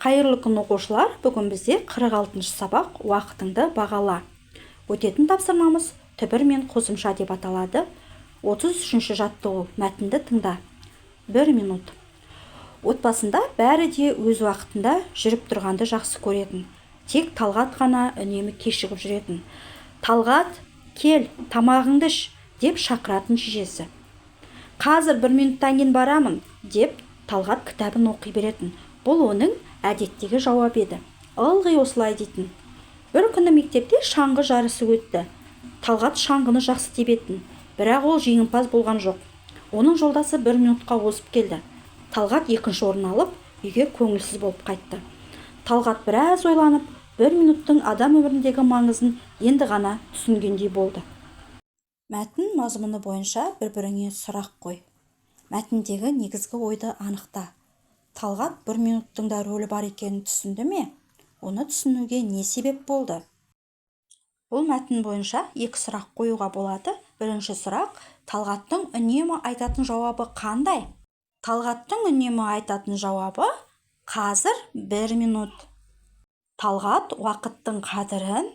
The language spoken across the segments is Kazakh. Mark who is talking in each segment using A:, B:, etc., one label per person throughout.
A: Қайырлы күн оқушылар, бүгін бізде 46-шы сабақ уақытыңды бағала. Өтетін тапсырмамыз түбір мен қосымша деп аталады. 33-ші жаттығу мәтінді тыңда. 1 минут. Отбасында бәрі де өз уақытында жүріп тұрғанды жақсы көретін. Тек Талғат қана үнемі кешігіп жүретін. Талғат, кел, тамағыңды іш деп шақыратын шешесі. Қазір 1 минуттан кейін барамын деп Талғат кітабын оқи беретін. Бұл оның әдеттегі жауап еді. Ылғи осылай дейтін. Бір күні мектепте шаңғы жарысы өтті. Талғат шаңғыны жақсы тебетін, бірақ ол жеңімпаз болған жоқ. Оның жолдасы 1 минутқа озып келді. Талғат екінші орын алып, үйге көңілсіз болып қайтты. Талғат біраз ойланып, 1 минуттың адам өміріндегі маңызын енді ғана түсінгендей болды. Мәтін мазмұны бойынша бір-біріңе сұрақ қой. Мәтіндегі негізгі ойды анықта. Талғат 1 минуттың да рөлі бар екенін түсінді ме? Оны түсінуге не себеп болды? Бұл мәтін бойынша 2 сұрақ қоюға болады. Бірінші сұрақ, Талғаттың үнемі айтатын жауабы қандай? Талғаттың үнемі айтатын жауабы қазір 1 минут. Талғат уақыттың қадірін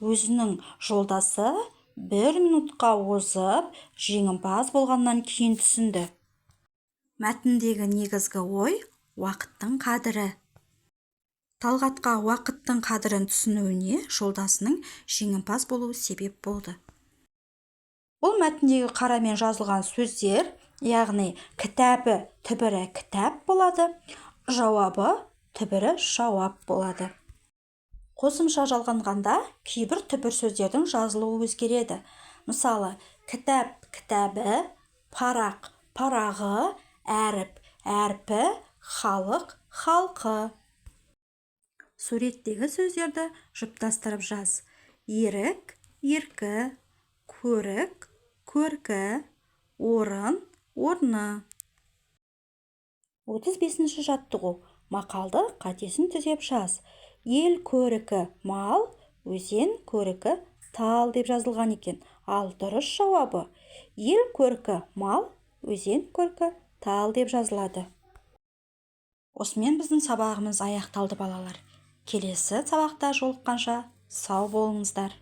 A: өзінің жолдасы 1 минутқа озып, жеңімпаз болғаннан кейін түсінді. Мәтіндегі негізгі ой уақыттың қадірі. Талғатқа уақыттың қадірін түсінуіне жолдасының жеңімпаз болуы себеп болды. Бұл мәтіндегі қарамен жазылған сөздер, яғни кітабы түбірі кітап болады, жауабы түбірі жауап болады. Қосымша жалғанғанда кейбір түбір сөздердің жазылуы өзгереді. Мысалы, кітап кітабы, парақ парағы, әріп әрпі, халық халқы. Суреттегі сөздерді жұптастырып жаз. Ерік еркі, көрік көркі, орын орны. 35-ші жаттығу. Мақалды қатесін түзеп жаз. Ел көрікі мал, өзен көрікі тал деп жазылған екен. Ал дұрыс жауабы ел көрікі мал, өзен көрікі тал деп жазылады. Осымен біздің сабағымыз аяқталды балалар. Келесі сабақта жолыққанша сау болыңыздар.